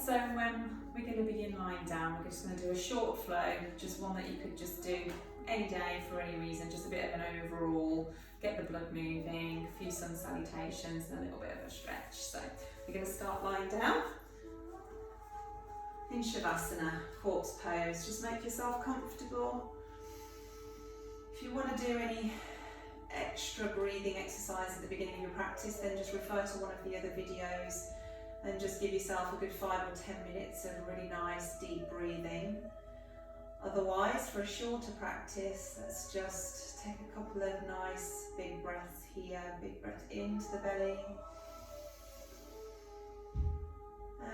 So we're going to begin lying down. We're just going to do a short flow, just one that you could just do any day for any reason, just a bit of an overall, get the blood moving, a few sun salutations and a little bit of a stretch. So we're going to start lying down in Shavasana, corpse pose. Just make yourself comfortable. If you want to do any extra breathing exercise at the beginning of your practice, then just refer to one of the other videos and just give yourself a good 5 or 10 minutes of really nice deep breathing. Otherwise, for a shorter practice, let's just take a couple of nice big breaths here. Big breath into the belly.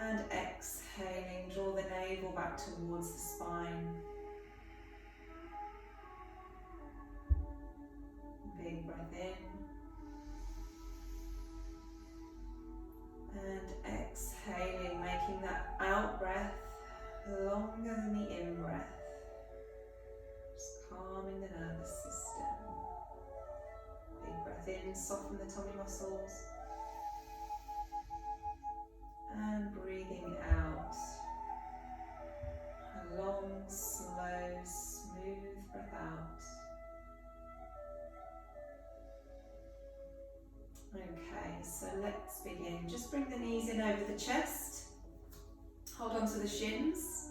And exhaling, draw the navel back towards the spine. Big breath in. And exhaling, making that out breath longer than the in breath. Just calming the nervous system. Big breath in, soften the tummy muscles. And breathing out. A long, slow, smooth breath out. Okay, so let's begin. Just bring the knees in over the chest. Hold on to the shins.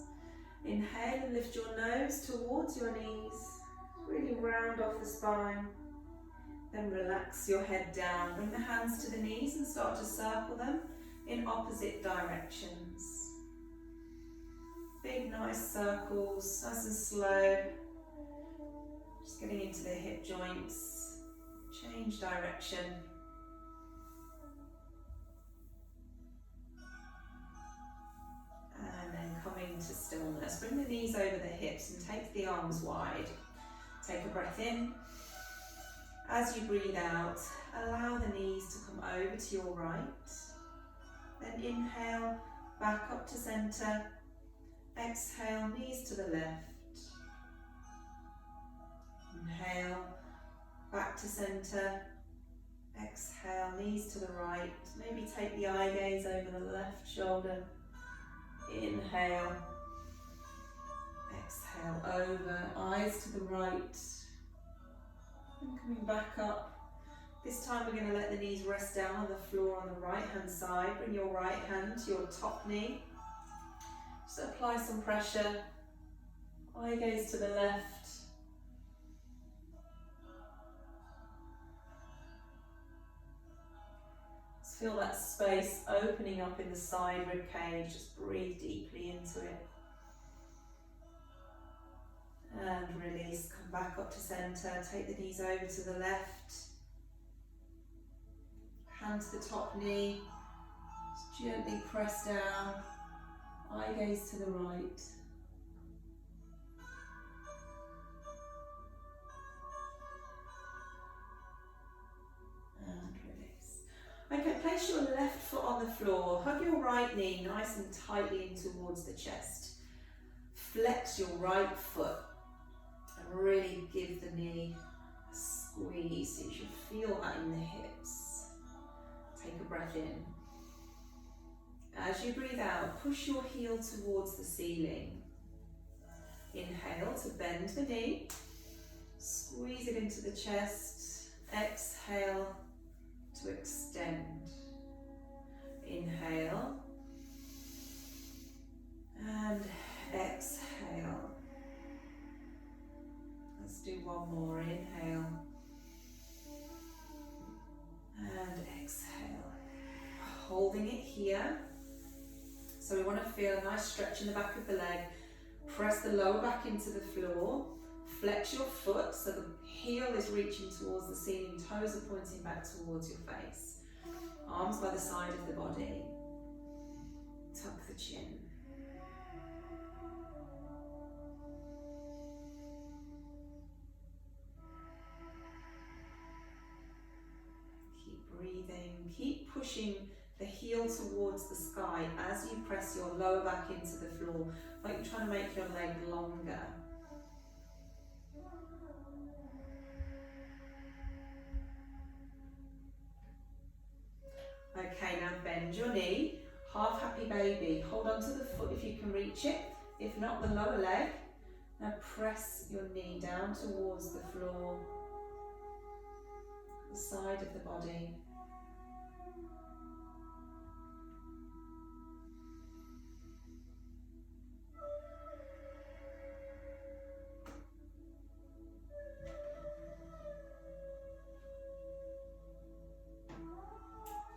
Inhale and lift your nose towards your knees. Really round off the spine. Then relax your head down. Bring the hands to the knees and start to circle them in opposite directions. Big nice circles, nice and slow. Just getting into the hip joints. Change direction. And then coming to stillness. Bring the knees over the hips and take the arms wide. Take a breath in. As you breathe out, allow the knees to come over to your right. Then inhale, back up to center. Exhale, knees to the left. Inhale, back to center. Exhale, knees to the right. Maybe take the eye gaze over the left shoulder. Inhale. Exhale, over, eyes to the right. And coming back up. This time we're going to let the knees rest down on the floor on the right hand side. Bring your right hand to your top knee. Just apply some pressure. Eye gaze to the left. Just feel that space opening up in the side rib cage. Just breathe deeply into it. And release. Come back up to center. Take the knees over to the left. Hand to the top knee, just gently press down, eye gaze to the right. And release. Okay, place your left foot on the floor, hug your right knee nice and tightly in towards the chest. Flex your right foot and really give the knee a squeeze, so you should feel that in the hips. Take a breath in. As you breathe out, push your heel towards the ceiling. Inhale to bend the knee. Squeeze it into the chest. Exhale to extend. Inhale. And exhale. Let's do one more. Inhale. And exhale. Holding it here. So we want to feel a nice stretch in the back of the leg. Press the lower back into the floor. Flex your foot so the heel is reaching towards the ceiling, toes are pointing back towards your face. Arms by the side of the body. Tuck the chin. Breathing, keep pushing the heel towards the sky as you press your lower back into the floor, like you're trying to make your leg longer. Okay, now bend your knee, Half happy baby. Hold on to the foot if you can reach it. If not, the lower leg. Now press your knee down towards the floor, the side of the body.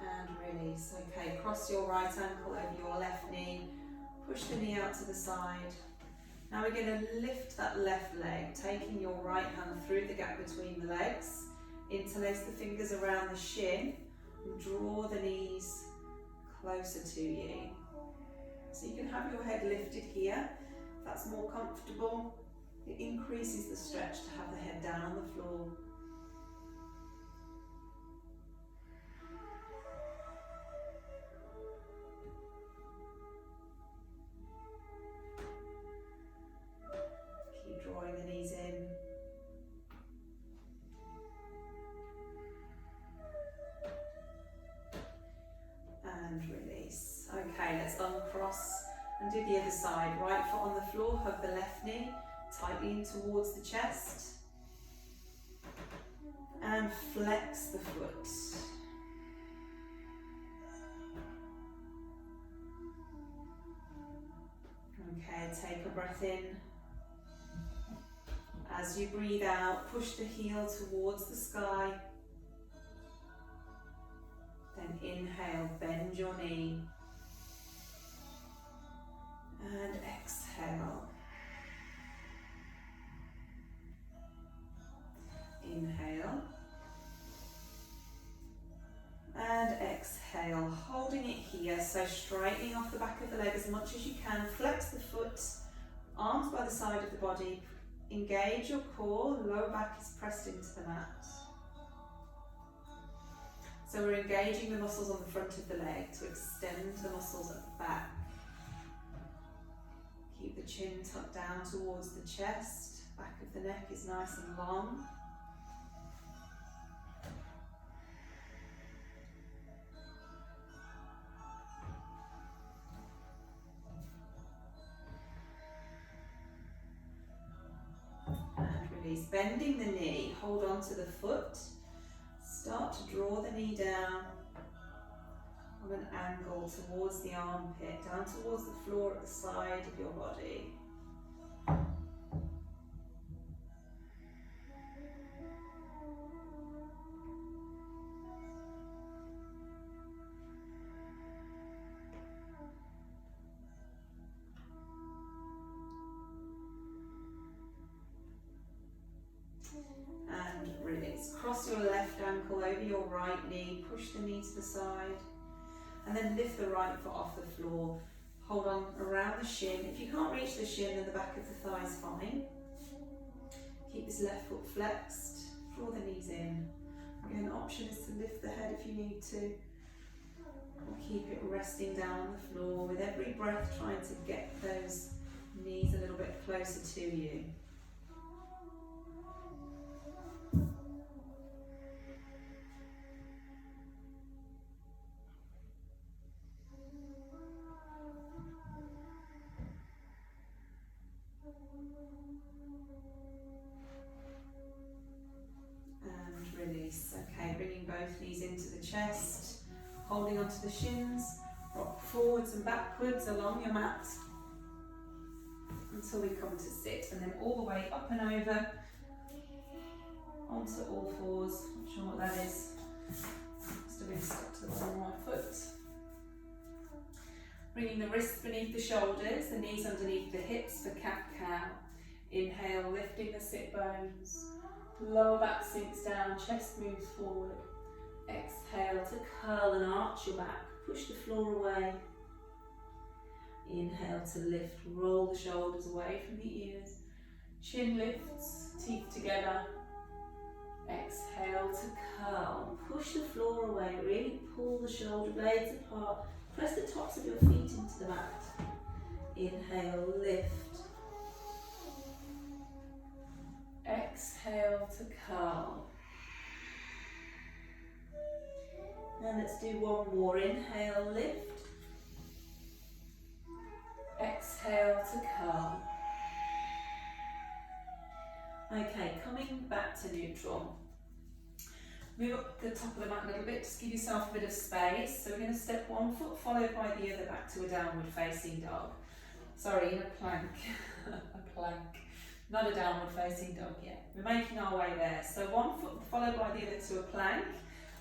And release. Okay, cross your right ankle over your left knee. Push the knee out to the side. Now we're going to lift that left leg, taking your right hand through the gap between the legs. Interlace the fingers around the shin and draw the knees closer to you. So you can have your head lifted here, if that's more comfortable. It increases the stretch to have the head down on the floor. Keep drawing the knees in. And release. Okay, let's uncross and do the other side. Right foot on the floor, hug the left knee tightly in towards the chest. And flex the foot. Okay, take a breath in. As you breathe out, push the heel towards the sky. Then inhale, bend your knee. And exhale. Inhale. And exhale, holding it here. So straightening off the back of the leg as much as you can. Flex the foot, arms by the side of the body. Engage your core, lower back is pressed into the mat. So we're engaging the muscles on the front of the leg to extend the muscles at the back. Keep the chin tucked down towards the chest. Back of the neck is nice and long. And release. Bending the knee, hold on to the foot. Start to draw the knee down on an angle towards the armpit, down towards the floor at the side of your body. And release. Cross your left ankle over your right knee, push the knee to the side, and then lift the right foot off the floor. Hold on around the shin. If you can't reach the shin, then the back of the thigh is fine. Keep this left foot flexed, draw the knees in. Again, an option is to lift the head if you need to, or keep it resting down on the floor. With every breath, trying to get those knees a little bit closer to you. Okay, bringing both knees into the chest, holding onto the shins, rock forwards and backwards along your mat until we come to sit, and then all the way up and over onto all fours. Not sure what that is. Must have been stuck to the bottom of my foot. Bringing the wrists beneath the shoulders, the knees underneath the hips for cat-cow. Inhale, lifting the sit bones. Lower back sinks down, chest moves forward. Exhale to curl and arch your back. Push the floor away. Inhale to lift, roll the shoulders away from the ears. Chin lifts, teeth together. Exhale to curl. Push the floor away, really pull the shoulder blades apart. Press the tops of your feet into the mat. Inhale, lift. Exhale to curl. And let's do one more. Inhale, lift. exhale to curl. Okay, coming back to neutral. Move up the top of the mat a little bit, just give yourself a bit of space. So we're going to step one foot followed by the other back to a downward facing dog. Sorry, in a plank. A plank. Not a downward facing dog yet. We're making our way there. So one foot followed by the other to a plank.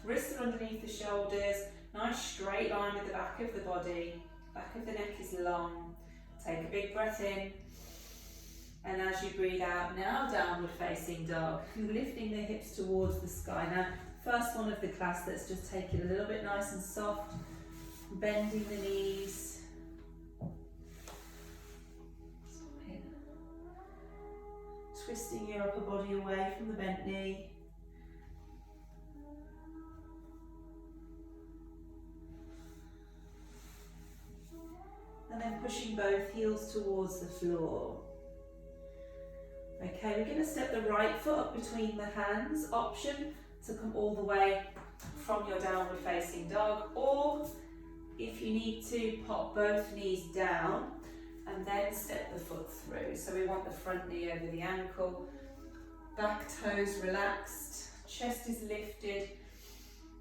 Wrists are underneath the shoulders. Nice straight line with the back of the body. Back of the neck is long. Take a big breath in. And as you breathe out, now downward facing dog. Lifting the hips towards the sky. Now, first one of the class, let's just take it a little bit nice and soft. Bending the knees. Twisting your upper body away from the bent knee. And then pushing both heels towards the floor. Okay, we're going to step the right foot up between the hands. Option to come all the way from your downward facing dog, or if you need to, pop both knees down and then step the foot through. So we want the front knee over the ankle, back toes relaxed, chest is lifted,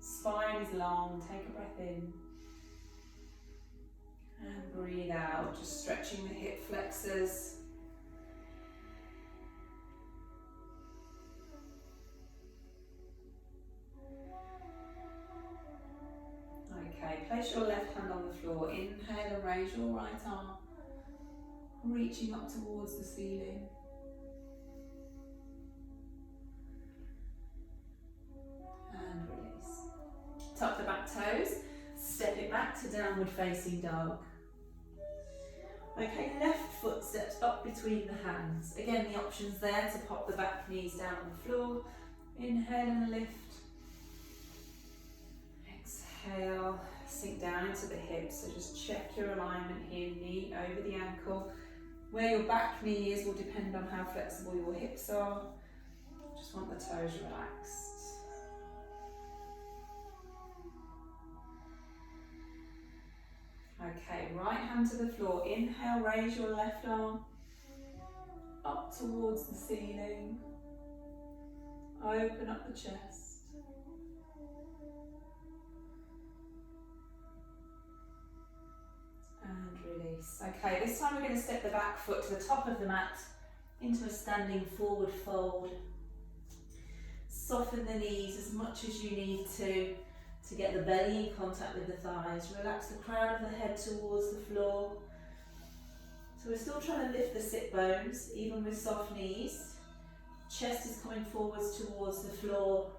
spine is long. Take a breath in. And breathe out, just stretching the hip flexors. Okay, place your left hand on the floor. Inhale and raise your right arm, reaching up towards the ceiling. And release. Tuck the back toes, step it back to downward facing dog. Okay, left foot steps up between the hands. Again, the option's there to pop the back knees down on the floor. Inhale and lift. Exhale, sink down into the hips. So just check your alignment here, knee over the ankle. Where your back knee is will depend on how flexible your hips are. Just want the toes relaxed. Okay, right hand to the floor. Inhale, raise your left arm up towards the ceiling. Open up the chest. And release. Okay, this time we're going to step the back foot to the top of the mat into a standing forward fold. Soften the knees as much as you need to get the belly in contact with the thighs. Relax the crown of the head towards the floor. So we're still trying to lift the sit bones, even with soft knees. Chest is coming forwards towards the floor.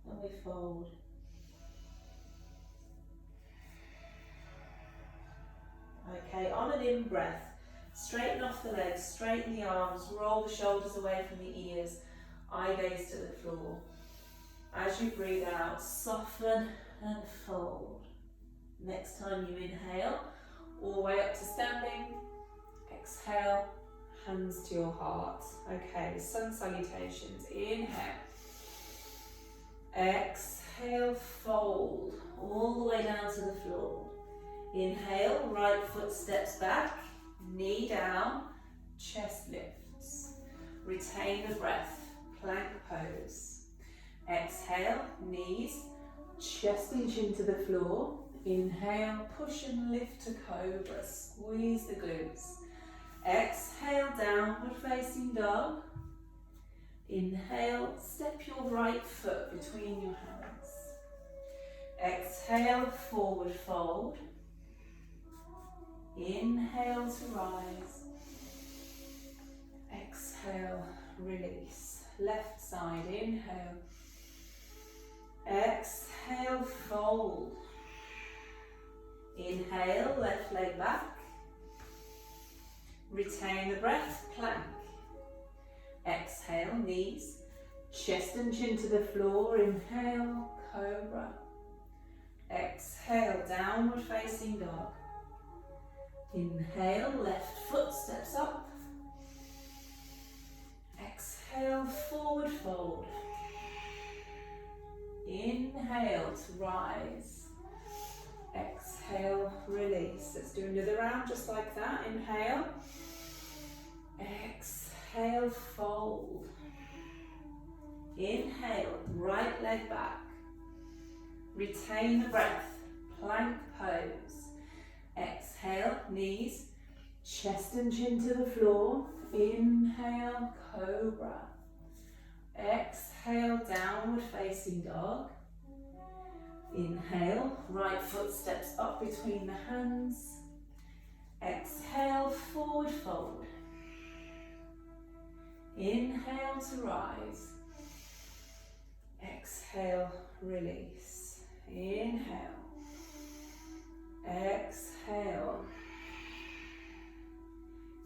And we fold. Okay, on an in breath, straighten off the legs, straighten the arms, roll the shoulders away from the ears, eye gaze to the floor. As you breathe out, soften and fold. Next time you inhale, all the way up to standing. Exhale, hands to your heart. Okay, sun salutations. Inhale. Exhale, fold. All the way down to the floor. Inhale, right foot steps back, knee down, chest lifts. Retain the breath, plank pose. Exhale, knees, chest and chin to the floor. Inhale, push and lift to cobra, squeeze the glutes. Exhale, downward facing dog. Inhale, step your right foot between your hands. Exhale, forward fold. Inhale to rise. Exhale, release. Left side, inhale. Exhale, fold. Inhale, left leg back. Retain the breath, plank. Exhale, knees, chest and chin to the floor. Inhale, cobra. Exhale, downward facing dog. Inhale, left foot steps up. Exhale, forward fold. Inhale to rise. Exhale, release. Let's do another round just like that. Inhale. Exhale, fold. Inhale, right leg back. Retain the breath, plank pose. Exhale, knees, chest and chin to the floor. Inhale, cobra. Exhale, downward facing dog. Inhale, right foot steps up between the hands. Exhale, forward fold. Inhale to rise. Exhale, release. Inhale. Exhale.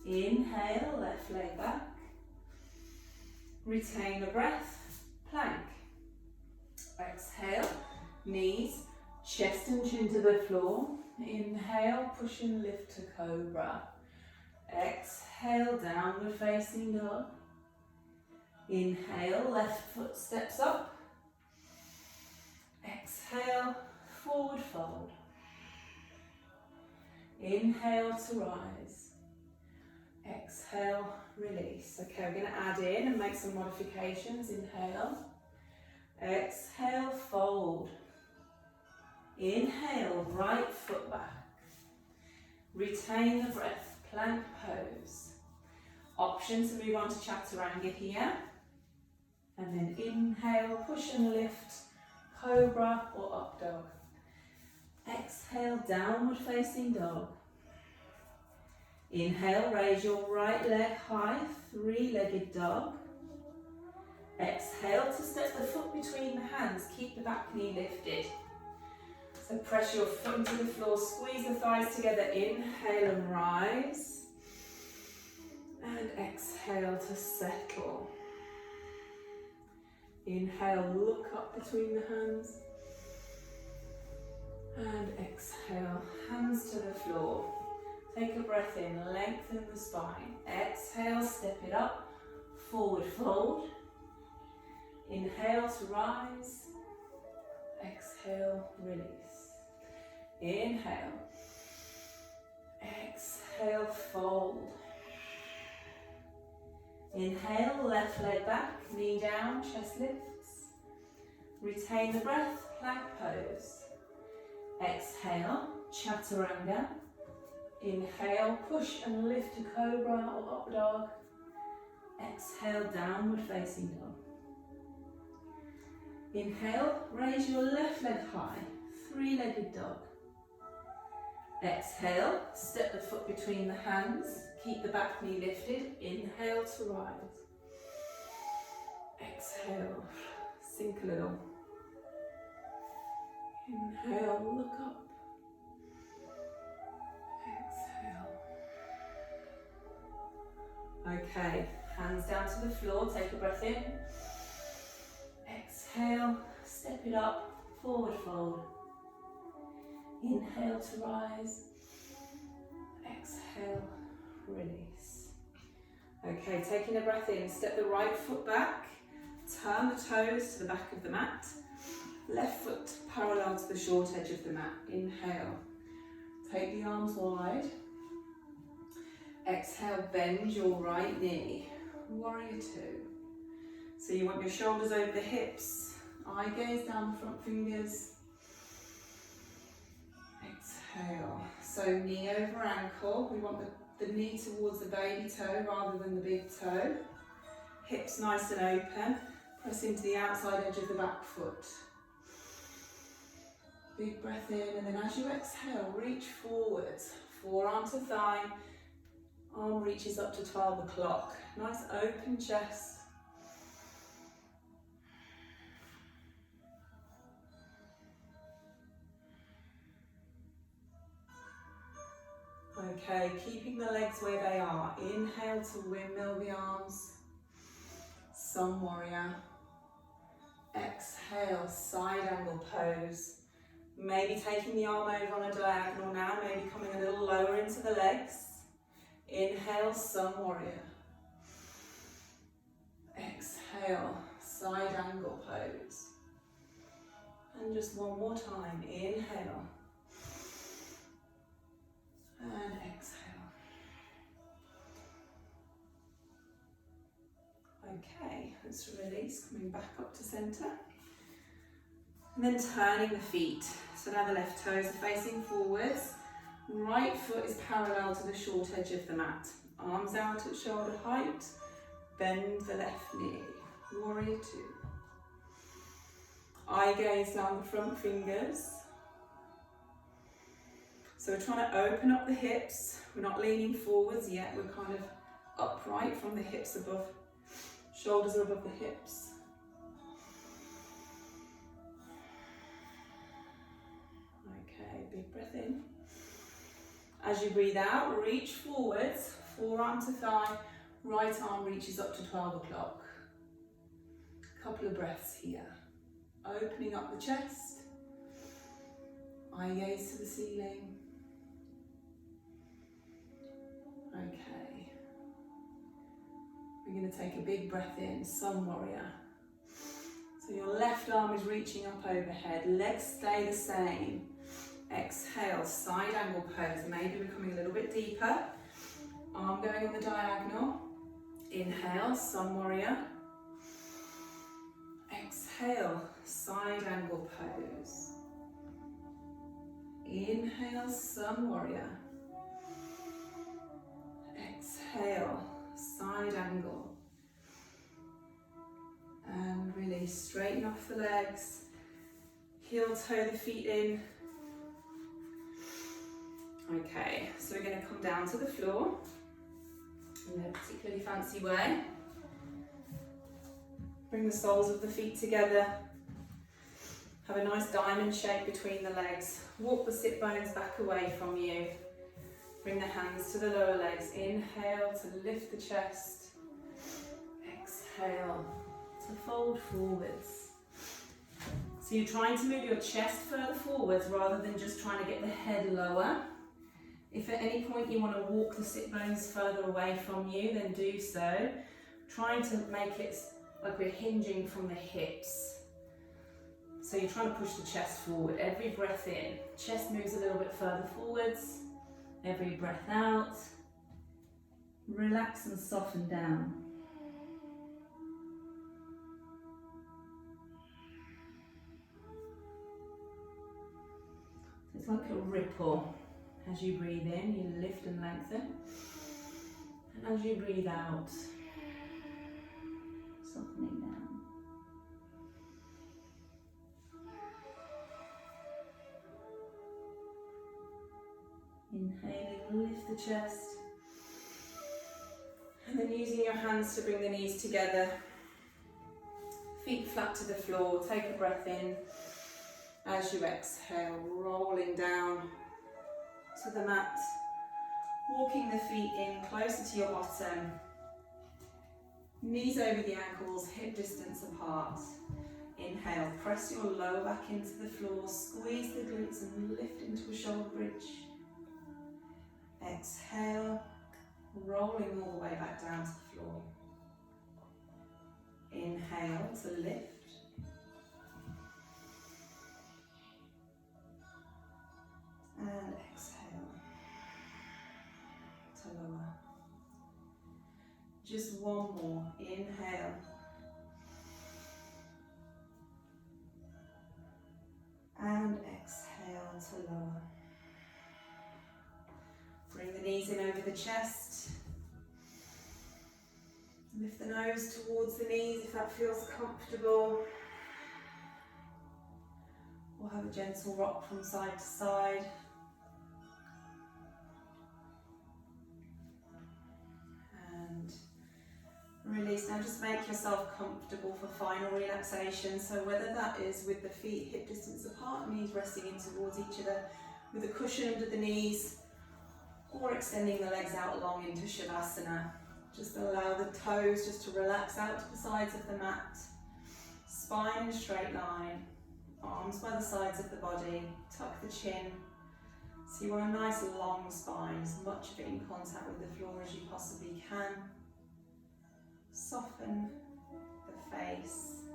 Inhale, left leg back. Retain the breath, plank. Exhale, knees, chest and chin to the floor. Inhale, push and lift to cobra. Exhale, downward facing dog. Inhale, left foot steps up. Exhale, forward fold. Inhale to rise. Exhale, release. Okay, we're going to add in and make some modifications. Inhale. Exhale, fold. Inhale, right foot back. Retain the breath, plank pose. Option to move on to chaturanga here. And then inhale, push and lift, cobra or up dog. Exhale, downward facing dog. Inhale, raise your right leg high, three-legged dog. Exhale to step the foot between the hands, keep the back knee lifted. So press your foot into the floor, squeeze the thighs together, inhale and rise. And exhale to settle. Inhale, look up between the hands. And exhale, hands to the floor. Take a breath in, lengthen the spine. Exhale, step it up, forward fold. Inhale to rise. Exhale, release. Inhale. Exhale, fold. Inhale, left leg back, knee down, chest lifts. Retain the breath, plank pose. Exhale, chaturanga. Inhale, push and lift to cobra or up dog. Exhale, downward facing dog. Inhale, raise your left leg high, three-legged dog. Exhale, step the foot between the hands, keep the back knee lifted. Inhale to rise. Exhale, sink a little. Inhale, look up. Exhale. Okay, hands down to the floor, take a breath in. Exhale, step it up, forward fold. Inhale to rise. Exhale, release. Okay, taking a breath in, step the right foot back, turn the toes to the back of the mat. Left foot parallel to the short edge of the mat. Inhale, take the arms wide. Exhale, bend your right knee. Warrior two. So you want your shoulders over the hips, eye gaze down the front fingers. Exhale. So knee over ankle. We want the knee towards the baby toe rather than the big toe. Hips nice and open. Press into the outside edge of the back foot. Big breath in, and then as you exhale, reach forwards. Forearm to thigh. Arm reaches up to 12 o'clock. Nice open chest. Okay, keeping the legs where they are. Inhale to windmill the arms. Sun warrior. Exhale, side angle pose. Maybe taking the arm over on a diagonal now, maybe coming a little lower into the legs. Inhale, sun warrior. Exhale, side angle pose. And just one more time, inhale. Okay, let's release, coming back up to centre. And then turning the feet. So now the left toes are facing forwards. Right foot is parallel to the short edge of the mat. Arms out at shoulder height. Bend the left knee. Warrior two. Eye gaze down the front fingers. So we're trying to open up the hips. We're not leaning forwards yet. We're kind of upright from the hips above. Shoulders are above the hips. Okay, big breath in. As you breathe out, reach forwards, forearm to thigh, right arm reaches up to 12 o'clock. Couple of breaths here. Opening up the chest, eye gaze to the ceiling. Okay. We're going to take a big breath in, sun warrior. So your left arm is reaching up overhead, legs stay the same. Exhale, side angle pose, maybe becoming a little bit deeper. Arm going on the diagonal. Inhale, sun warrior. Exhale, side angle pose. Inhale, sun warrior. Exhale, side angle. And release, straighten off the legs. Heel toe the feet in. Okay, so we're going to come down to the floor in a particularly fancy way. Bring the soles of the feet together. Have a nice diamond shape between the legs. Walk the sit bones back away from you. Bring the hands to the lower legs. Inhale to lift the chest. Exhale to fold forwards. So you're trying to move your chest further forwards rather than just trying to get the head lower. If at any point you want to walk the sit bones further away from you, then do so. Trying to make it like we're hinging from the hips. So you're trying to push the chest forward. Every breath in, chest moves a little bit further forwards. Every breath out, relax and soften down. It's like a ripple. As you breathe in, you lift and lengthen. And as you breathe out, softening down. Inhaling, lift the chest. And then using your hands to bring the knees together. Feet flat to the floor, take a breath in. As you exhale, rolling down to the mat, walking the feet in closer to your bottom, knees over the ankles, hip distance apart. Inhale, press your lower back into the floor, squeeze the glutes and lift into a shoulder bridge. Exhale, rolling all the way back down to the floor. Inhale to lift. And exhale to lower. Just one more. Inhale. And exhale to lower. Bring the knees in over the chest. Lift the nose towards the knees if that feels comfortable. Or have a gentle rock from side to side. And release. Now just make yourself comfortable for final relaxation. So whether that is with the feet hip distance apart, knees resting in towards each other, with a cushion under the knees, or extending the legs out long into Shavasana. Just allow the toes just to relax out to the sides of the mat. Spine in a straight line. Arms by the sides of the body. Tuck the chin. So you want a nice long spine, as much of it in contact with the floor as you possibly can. Soften the face.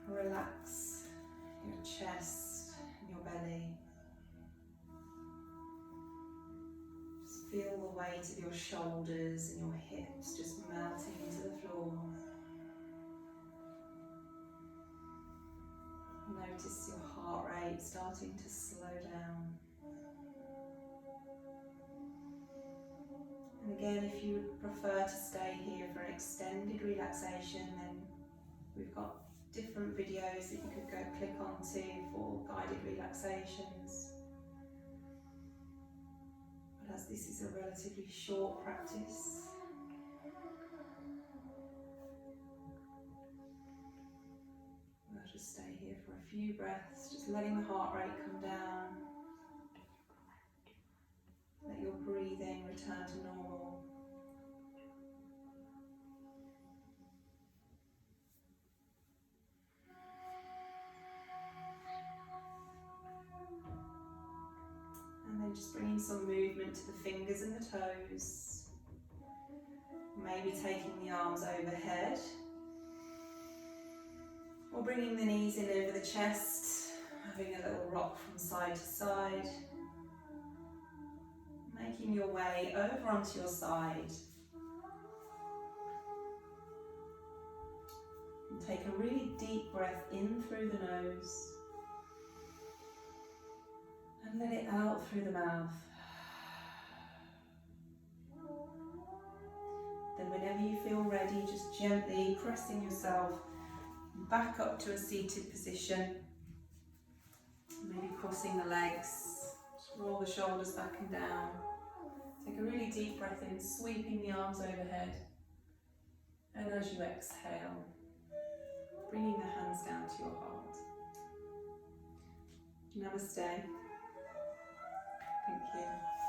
Relax your chest and your belly. feel the weight of your shoulders and your hips just melting into the floor. Notice your heart rate starting to slow down. And again, if you would prefer to stay here for an extended relaxation, then we've got different videos that you could go click onto for guided relaxations. But as this is a relatively short practice, we'll just stay here for a few breaths, just letting the heart rate come down. Let your breathing return to normal. And then just bringing some movement to the fingers and the toes. Maybe taking the arms overhead. Or bringing the knees in over the chest, having a little rock from side to side. Making your way over onto your side. And take a really deep breath in through the nose. And let it out through the mouth. Then whenever you feel ready, just gently pressing yourself back up to a seated position. Maybe crossing the legs. Just roll the shoulders back and down. Take a really deep breath in, sweeping the arms overhead. And as you exhale, bringing the hands down to your heart. Namaste. Thank you.